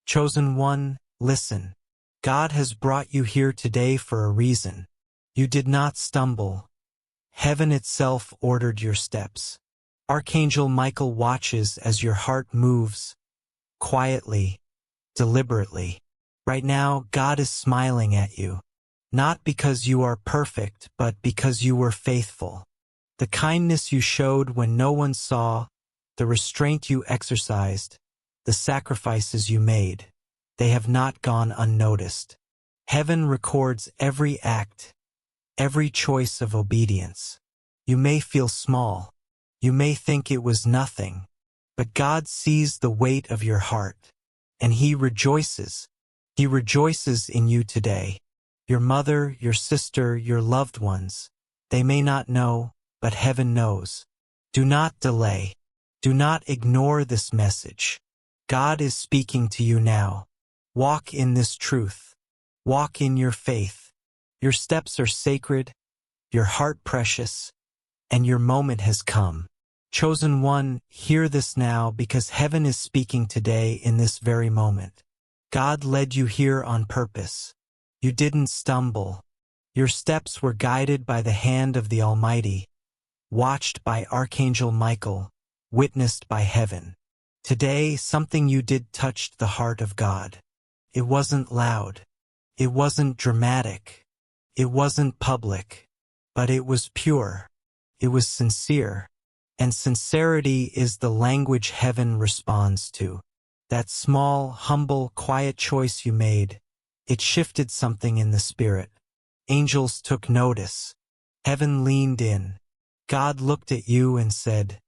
Chosen one, listen. God has brought you here today for a reason. You did not stumble. Heaven itself ordered your steps. Archangel Michael watches as your heart moves, quietly, deliberately. Right now, God is smiling at you. Not because you are perfect, but because you were faithful. The kindness you showed when no one saw, the restraint you exercised, the sacrifices you made, they have not gone unnoticed. Heaven records every act, every choice of obedience. You may feel small. You may think it was nothing, but God sees the weight of your heart, and He rejoices. He rejoices in you today. Your mother, your sister, your loved ones, they may not know, but heaven knows. Do not delay. Do not ignore this message. God is speaking to you now. Walk in this truth. Walk in your faith. Your steps are sacred, your heart precious, and your moment has come. Chosen one, hear this now because heaven is speaking today in this very moment. God led you here on purpose. You didn't stumble. Your steps were guided by the hand of the Almighty, watched by Archangel Michael, witnessed by heaven. Today, something you did touched the heart of God. It wasn't loud. It wasn't dramatic. It wasn't public. But it was pure. It was sincere. And sincerity is the language heaven responds to. That small, humble, quiet choice you made, it shifted something in the spirit. Angels took notice. Heaven leaned in. God looked at you and said,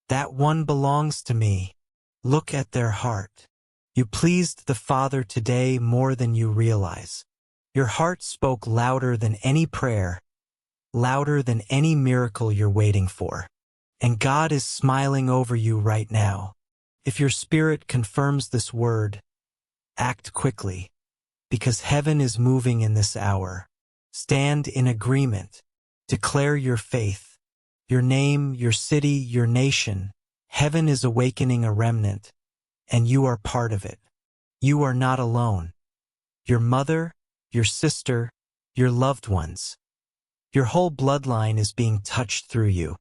"That one belongs to me. Look at their heart." You pleased the Father today more than you realize. Your heart spoke louder than any prayer, louder than any miracle you're waiting for. And God is smiling over you right now. If your spirit confirms this word, act quickly, because heaven is moving in this hour. Stand in agreement. Declare your faith, your name, your city, your nation. Heaven is awakening a remnant, and you are part of it. You are not alone. Your mother, your sister, your loved ones. Your whole bloodline is being touched through you.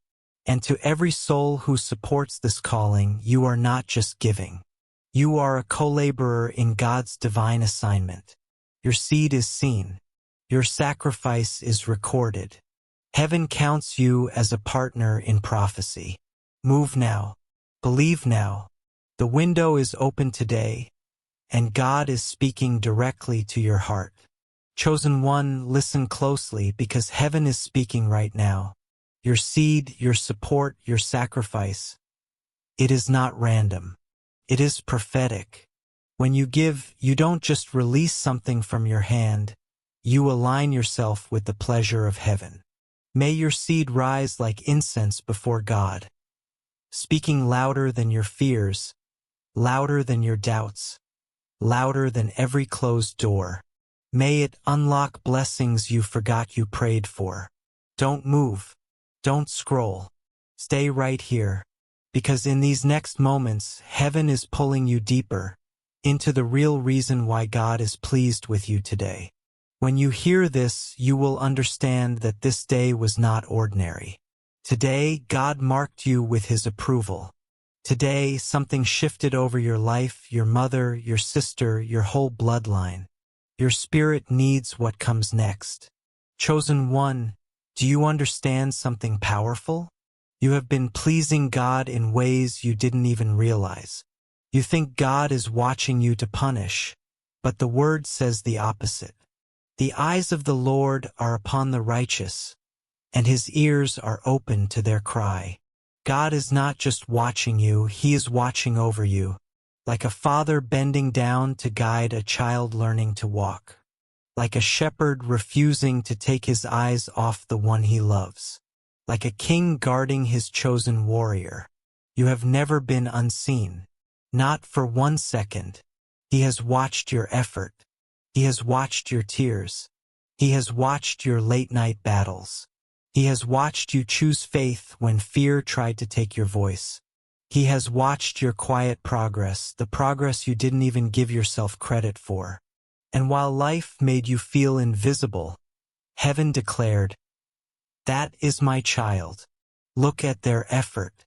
And to every soul who supports this calling, you are not just giving. You are a co-laborer in God's divine assignment. Your seed is seen. Your sacrifice is recorded. Heaven counts you as a partner in prophecy. Move now. Believe now. The window is open today, and God is speaking directly to your heart. Chosen one, listen closely because heaven is speaking right now. Your seed, your support, your sacrifice. It is not random. It is prophetic. When you give, you don't just release something from your hand. You align yourself with the pleasure of heaven. May your seed rise like incense before God, speaking louder than your fears, louder than your doubts, louder than every closed door. May it unlock blessings you forgot you prayed for. Don't move. Don't scroll. Stay right here, because in these next moments, heaven is pulling you deeper into the real reason why God is pleased with you today. When you hear this, you will understand that this day was not ordinary. Today, God marked you with His approval. Today, something shifted over your life, your mother, your sister, your whole bloodline. Your spirit needs what comes next. Chosen one, do you understand something powerful? You have been pleasing God in ways you didn't even realize. You think God is watching you to punish, but the word says the opposite. The eyes of the Lord are upon the righteous, and His ears are open to their cry. God is not just watching you, He is watching over you, like a father bending down to guide a child learning to walk. Like a shepherd refusing to take his eyes off the one he loves. Like a king guarding his chosen warrior. You have never been unseen. Not for 1 second. He has watched your effort. He has watched your tears. He has watched your late-night battles. He has watched you choose faith when fear tried to take your voice. He has watched your quiet progress, the progress you didn't even give yourself credit for. And while life made you feel invisible, heaven declared, "That is my child. Look at their effort.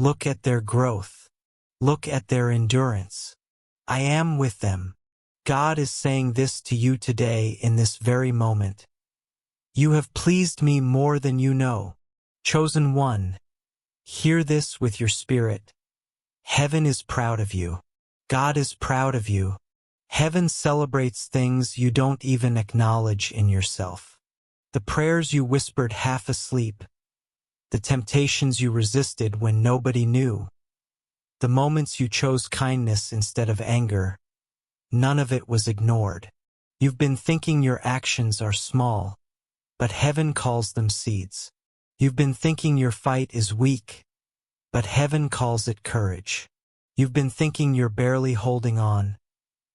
Look at their growth. Look at their endurance. I am with them." God is saying this to you today in this very moment. You have pleased me more than you know. Chosen one, hear this with your spirit. Heaven is proud of you. God is proud of you. Heaven celebrates things you don't even acknowledge in yourself. The prayers you whispered half asleep, the temptations you resisted when nobody knew, the moments you chose kindness instead of anger, none of it was ignored. You've been thinking your actions are small, but heaven calls them seeds. You've been thinking your fight is weak, but heaven calls it courage. You've been thinking you're barely holding on,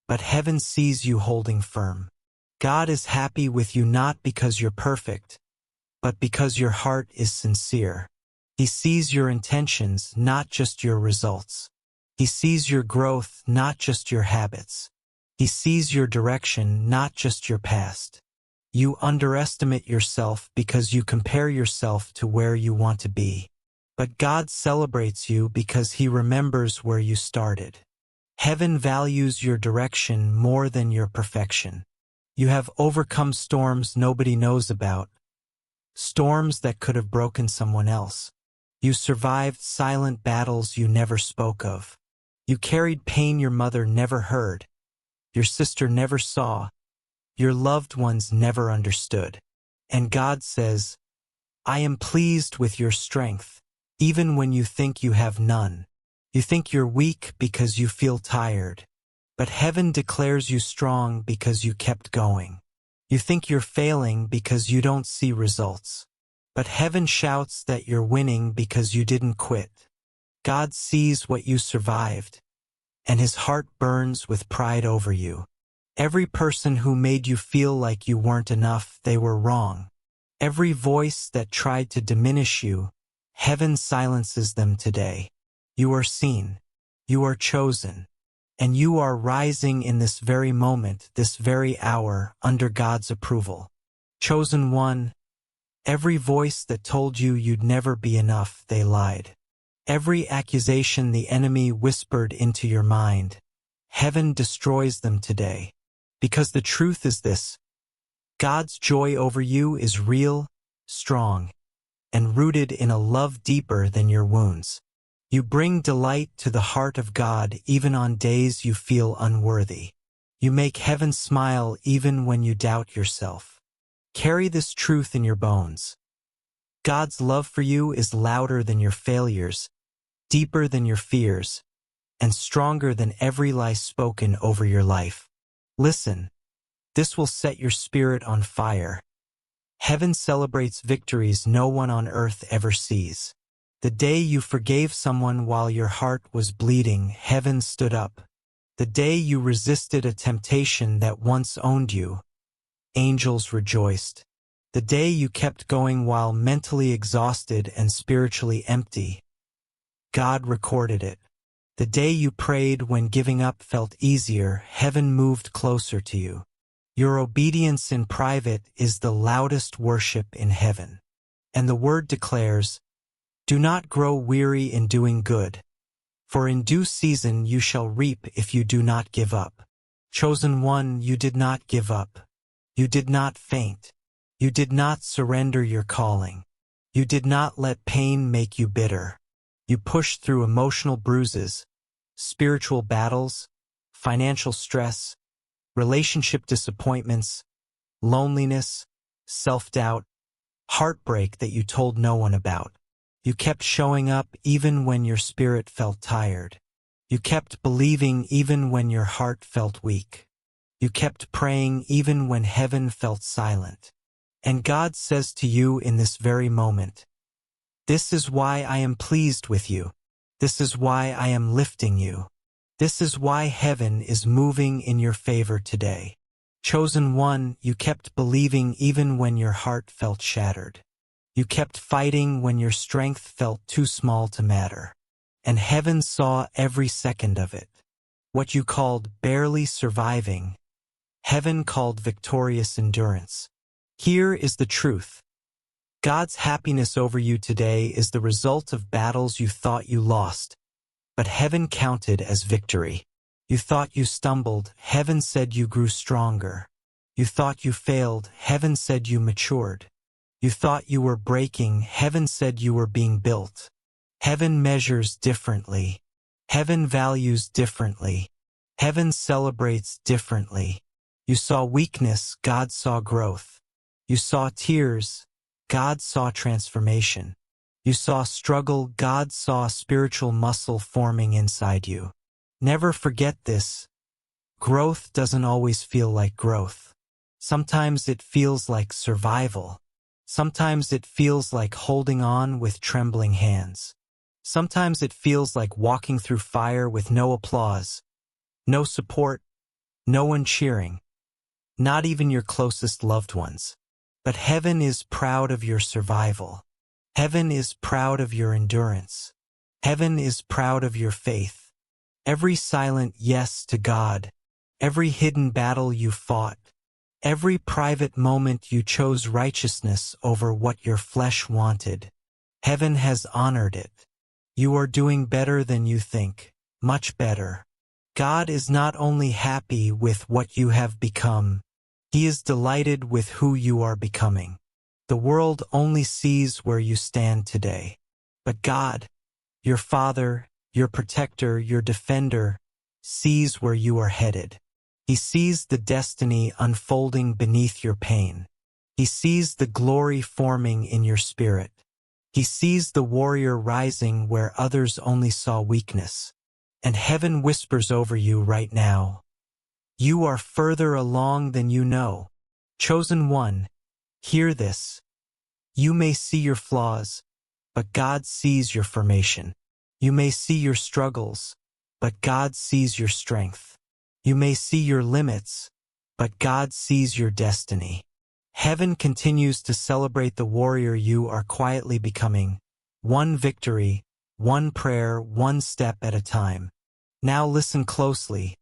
but heaven sees you holding firm. God is happy with you not because you're perfect, but because your heart is sincere. He sees your intentions, not just your results. He sees your growth, not just your habits. He sees your direction, not just your past. You underestimate yourself because you compare yourself to where you want to be. But God celebrates you because He remembers where you started. Heaven values your direction more than your perfection. You have overcome storms nobody knows about, storms that could have broken someone else. You survived silent battles you never spoke of. You carried pain your mother never heard, your sister never saw, your loved ones never understood. And God says, "I am pleased with your strength, even when you think you have none. You think you're weak because you feel tired, but heaven declares you strong because you kept going. You think you're failing because you don't see results, but heaven shouts that you're winning because you didn't quit. God sees what you survived, and His heart burns with pride over you. Every person who made you feel like you weren't enough, they were wrong. Every voice that tried to diminish you, heaven silences them today. You are seen, you are chosen, and you are rising in this very moment, this very hour, under God's approval. Chosen one, every voice that told you you'd never be enough, they lied. Every accusation the enemy whispered into your mind, heaven destroys them today. Because the truth is this: God's joy over you is real, strong, and rooted in a love deeper than your wounds. You bring delight to the heart of God even on days you feel unworthy. You make heaven smile even when you doubt yourself. Carry this truth in your bones. God's love for you is louder than your failures, deeper than your fears, and stronger than every lie spoken over your life. Listen, this will set your spirit on fire. Heaven celebrates victories no one on earth ever sees. The day you forgave someone while your heart was bleeding, heaven stood up. The day you resisted a temptation that once owned you, angels rejoiced. The day you kept going while mentally exhausted and spiritually empty, God recorded it. The day you prayed when giving up felt easier, heaven moved closer to you. Your obedience in private is the loudest worship in heaven. And the word declares, "Do not grow weary in doing good, for in due season you shall reap if you do not give up." Chosen one, you did not give up. You did not faint. You did not surrender your calling. You did not let pain make you bitter. You pushed through emotional bruises, spiritual battles, financial stress, relationship disappointments, loneliness, self-doubt, heartbreak that you told no one about. You kept showing up even when your spirit felt tired. You kept believing even when your heart felt weak. You kept praying even when heaven felt silent. And God says to you in this very moment, "This is why I am pleased with you. This is why I am lifting you. This is why heaven is moving in your favor today." Chosen one, you kept believing even when your heart felt shattered. You kept fighting when your strength felt too small to matter. and heaven saw every second of it. What you called barely surviving, heaven called victorious endurance. Here is the truth. God's happiness over you today is the result of battles you thought you lost, but heaven counted as victory. You thought you stumbled, heaven said you grew stronger. You thought you failed, heaven said you matured. You thought you were breaking, heaven said you were being built. Heaven measures differently. Heaven values differently. Heaven celebrates differently. You saw weakness, God saw growth. You saw tears, God saw transformation. You saw struggle, God saw spiritual muscle forming inside you. Never forget this. Growth doesn't always feel like growth. Sometimes it feels like survival. Sometimes it feels like holding on with trembling hands. Sometimes it feels like walking through fire with no applause, no support, no one cheering, not even your closest loved ones. But heaven is proud of your survival. Heaven is proud of your endurance. Heaven is proud of your faith. Every silent yes to God, every hidden battle you fought, every private moment you chose righteousness over what your flesh wanted, heaven has honored it. You are doing better than you think, much better. God is not only happy with what you have become, He is delighted with who you are becoming. The world only sees where you stand today. But God, your Father, your protector, your defender, sees where you are headed. He sees the destiny unfolding beneath your pain. He sees the glory forming in your spirit. He sees the warrior rising where others only saw weakness. And heaven whispers over you right now, you are further along than you know. Chosen one, hear this. You may see your flaws, but God sees your formation. You may see your struggles, but God sees your strength. You may see your limits, but God sees your destiny. Heaven continues to celebrate the warrior you are quietly becoming, one victory, one prayer, one step at a time. Now listen closely.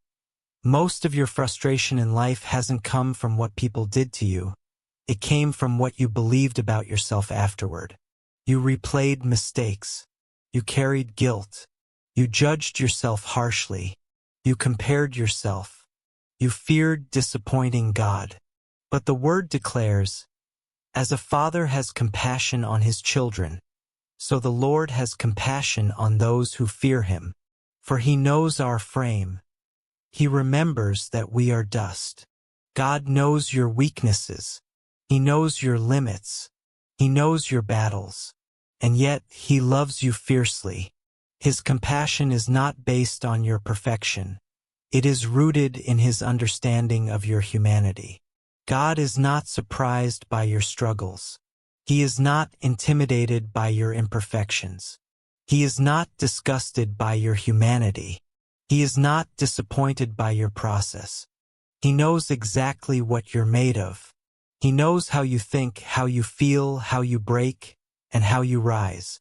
Most of your frustration in life hasn't come from what people did to you. It came from what you believed about yourself afterward. You replayed mistakes. You carried guilt. You judged yourself harshly. You compared yourself. You feared disappointing God. But the Word declares, as a father has compassion on his children, so the Lord has compassion on those who fear Him. For He knows our frame. He remembers that we are dust. God knows your weaknesses. He knows your limits. He knows your battles. And yet He loves you fiercely. His compassion is not based on your perfection. It is rooted in His understanding of your humanity. God is not surprised by your struggles. He is not intimidated by your imperfections. He is not disgusted by your humanity. He is not disappointed by your process. He knows exactly what you're made of. He knows how you think, how you feel, how you break, and how you rise.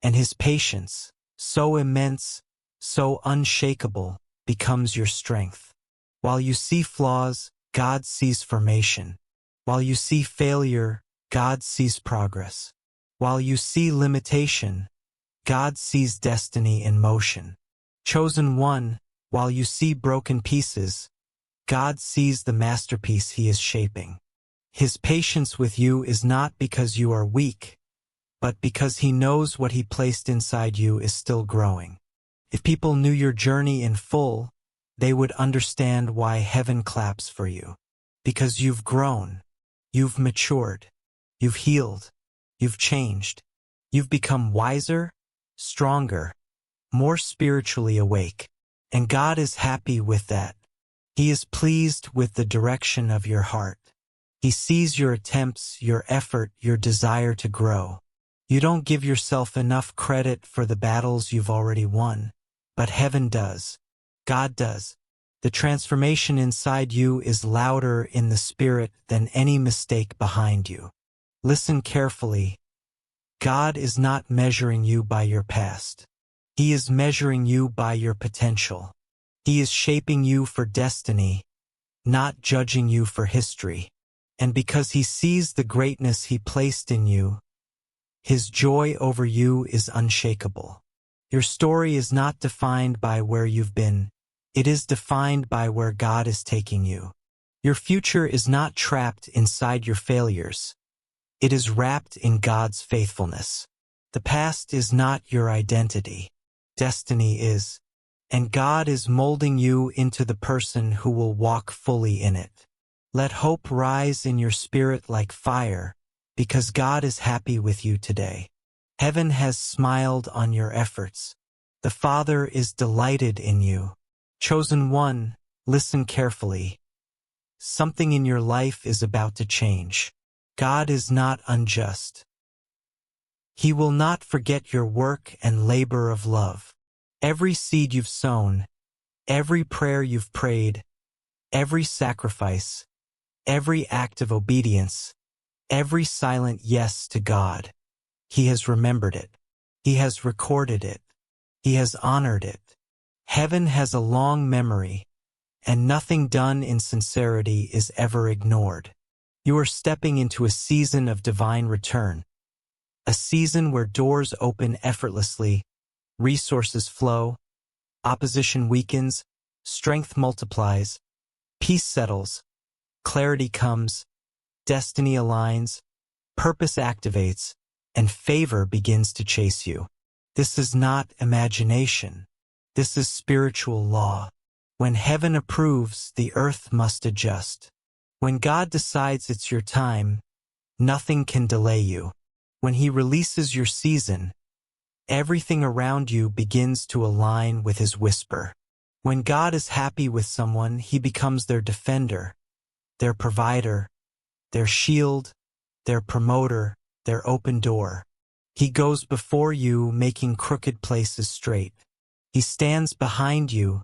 And His patience, so immense, so unshakable, becomes your strength. While you see flaws, God sees formation. While you see failure, God sees progress. While you see limitation, God sees destiny in motion. Chosen one, while you see broken pieces, God sees the masterpiece He is shaping. His patience with you is not because you are weak, but because He knows what He placed inside you is still growing. If people knew your journey in full, they would understand why heaven claps for you. Because you've grown, you've matured, you've healed, you've changed, you've become wiser, stronger, more spiritually awake. And God is happy with that. He is pleased with the direction of your heart. He sees your attempts, your effort, your desire to grow. You don't give yourself enough credit for the battles you've already won, but heaven does. God does. The transformation inside you is louder in the spirit than any mistake behind you. Listen carefully. God is not measuring you by your past. He is measuring you by your potential. He is shaping you for destiny, not judging you for history. And because he sees the greatness he placed in you, his joy over you is unshakable. Your story is not defined by where you've been. It is defined by where God is taking you. Your future is not trapped inside your failures. It is wrapped in God's faithfulness. The past is not your identity. Destiny is. And God is molding you into the person who will walk fully in it. Let hope rise in your spirit like fire, because God is happy with you today. Heaven has smiled on your efforts. The Father is delighted in you. Chosen one, listen carefully. Something in your life is about to change. God is not unjust. He will not forget your work and labor of love. Every seed you've sown, every prayer you've prayed, every sacrifice, every act of obedience, every silent yes to God, He has remembered it. He has recorded it. He has honored it. Heaven has a long memory, and nothing done in sincerity is ever ignored. You are stepping into a season of divine return, a season where doors open effortlessly, resources flow, opposition weakens, strength multiplies, peace settles, clarity comes, destiny aligns, purpose activates, and favor begins to chase you. This is not imagination. This is spiritual law. When heaven approves, the earth must adjust. When God decides it's your time, nothing can delay you. When He releases your season, everything around you begins to align with His whisper. When God is happy with someone, He becomes their defender, their provider, their shield, their promoter, their open door. He goes before you, making crooked places straight. He stands behind you,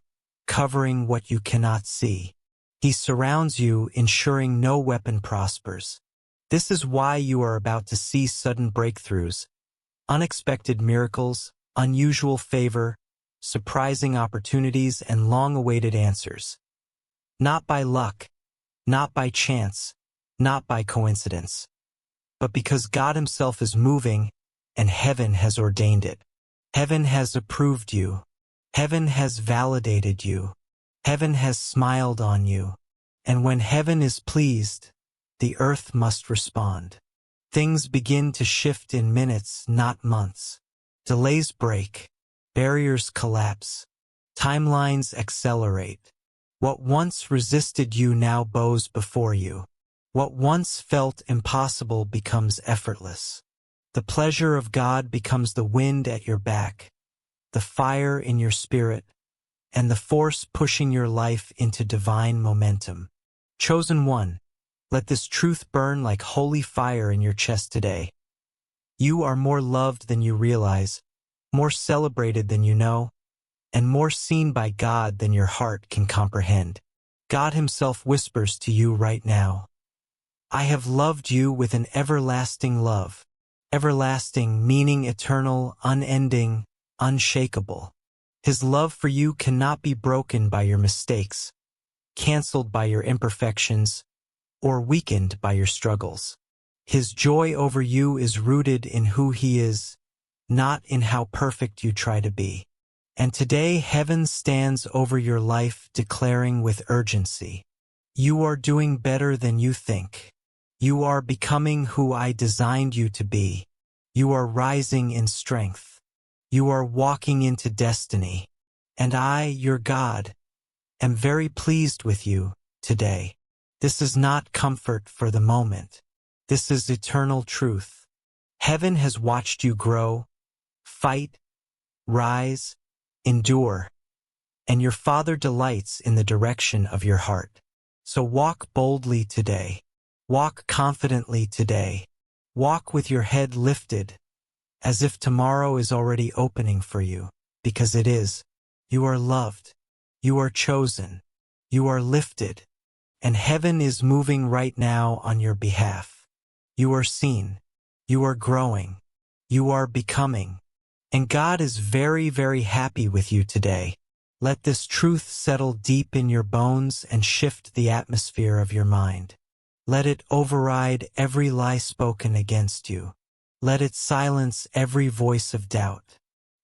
covering what you cannot see. He surrounds you, ensuring no weapon prospers. This is why you are about to see sudden breakthroughs, unexpected miracles, unusual favor, surprising opportunities, and long-awaited answers. Not by luck, not by chance, not by coincidence, but because God Himself is moving and heaven has ordained it. Heaven has approved you. Heaven has validated you. Heaven has smiled on you. And when heaven is pleased, the earth must respond. Things begin to shift in minutes, not months. Delays break. Barriers collapse. Timelines accelerate. What once resisted you now bows before you. What once felt impossible becomes effortless. The pleasure of God becomes the wind at your back, the fire in your spirit, and the force pushing your life into divine momentum. Chosen one, let this truth burn like holy fire in your chest today. You are more loved than you realize, more celebrated than you know, and more seen by God than your heart can comprehend. God Himself whispers to you right now, I have loved you with an everlasting love. Everlasting meaning eternal, unending, unshakable. His love for you cannot be broken by your mistakes, canceled by your imperfections, or weakened by your struggles. His joy over you is rooted in who He is, not in how perfect you try to be. And today heaven stands over your life, declaring with urgency, you are doing better than you think. You are becoming who I designed you to be. You are rising in strength. You are walking into destiny. And I, your God, am very pleased with you today. This is not comfort for the moment. This is eternal truth. Heaven has watched you grow, fight, rise, endure, and your Father delights in the direction of your heart. So walk boldly today. Walk confidently today. Walk with your head lifted, as if tomorrow is already opening for you, because it is. You are loved. You are chosen. You are lifted. And heaven is moving right now on your behalf. You are seen. You are growing. You are becoming. And God is very, very happy with you today. Let this truth settle deep in your bones and shift the atmosphere of your mind. Let it override every lie spoken against you. Let it silence every voice of doubt.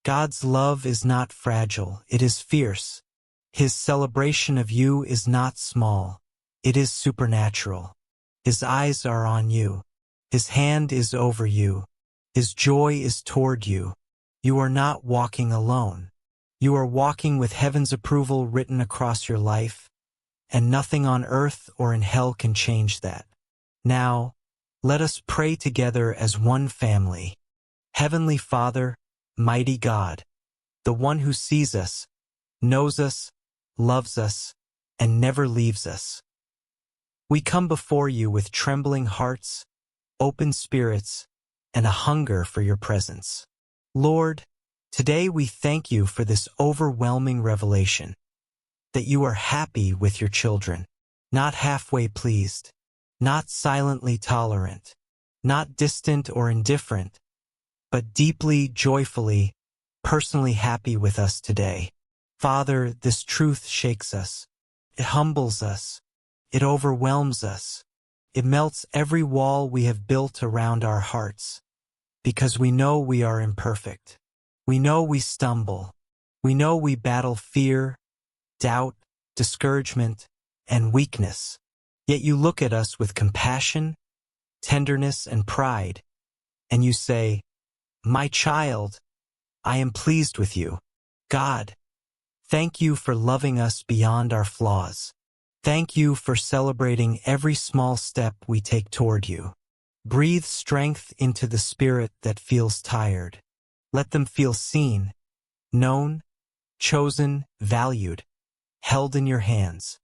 God's love is not fragile, it is fierce. His celebration of you is not small, it is supernatural. His eyes are on you. His hand is over you. His joy is toward you. You are not walking alone. You are walking with heaven's approval written across your life, and nothing on earth or in hell can change that. Now, let us pray together as one family. Heavenly Father, mighty God, the one who sees us, knows us, loves us, and never leaves us. We come before you with trembling hearts, open spirits, and a hunger for your presence. Lord, today we thank you for this overwhelming revelation, that you are happy with your children, not halfway pleased, not silently tolerant, not distant or indifferent, but deeply, joyfully, personally happy with us today. Father, this truth shakes us. It humbles us. It overwhelms us. It melts every wall we have built around our hearts, because we know we are imperfect. We know we stumble. We know we battle fear, doubt, discouragement, and weakness. Yet you look at us with compassion, tenderness, and pride, and you say, "My child, I am pleased with you." God, thank you for loving us beyond our flaws. Thank you for celebrating every small step we take toward you. Breathe strength into the spirit that feels tired. Let them feel seen, known, chosen, valued, held in your hands.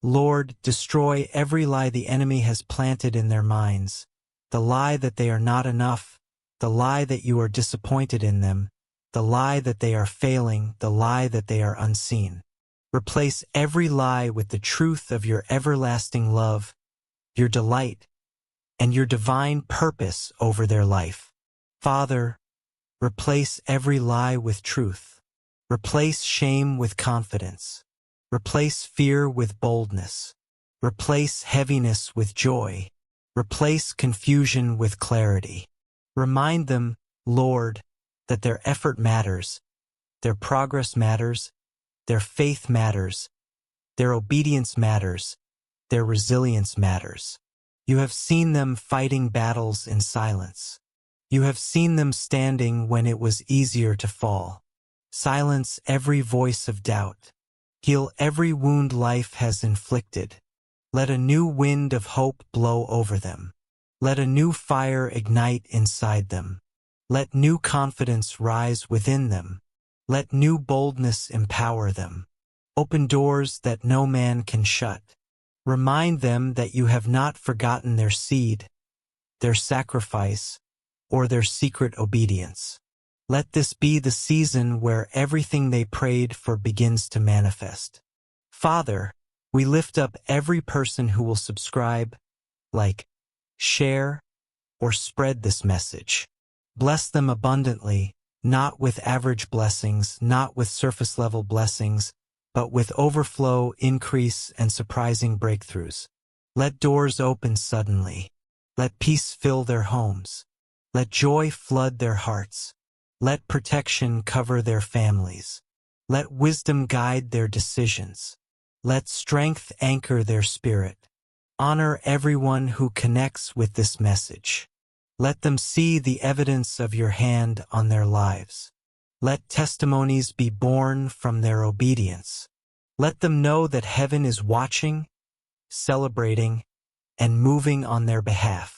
Lord, destroy every lie the enemy has planted in their minds, the lie that they are not enough, the lie that you are disappointed in them, the lie that they are failing, the lie that they are unseen. Replace every lie with the truth of your everlasting love, your delight, and your divine purpose over their life. Father, replace every lie with truth. Replace shame with confidence. Replace fear with boldness. Replace heaviness with joy. Replace confusion with clarity. Remind them, Lord, that their effort matters, their progress matters, their faith matters, their obedience matters, their resilience matters. You have seen them fighting battles in silence. You have seen them standing when it was easier to fall. Silence every voice of doubt. Heal every wound life has inflicted. Let a new wind of hope blow over them. Let a new fire ignite inside them. Let new confidence rise within them. Let new boldness empower them. Open doors that no man can shut. Remind them that you have not forgotten their seed, their sacrifice, or their secret obedience. Let this be the season where everything they prayed for begins to manifest. Father, we lift up every person who will subscribe, like, share, or spread this message. Bless them abundantly, not with average blessings, not with surface-level blessings, but with overflow, increase, and surprising breakthroughs. Let doors open suddenly. Let peace fill their homes. Let joy flood their hearts. Let protection cover their families. Let wisdom guide their decisions. Let strength anchor their spirit. Honor everyone who connects with this message. Let them see the evidence of your hand on their lives. Let testimonies be born from their obedience. Let them know that heaven is watching, celebrating, and moving on their behalf.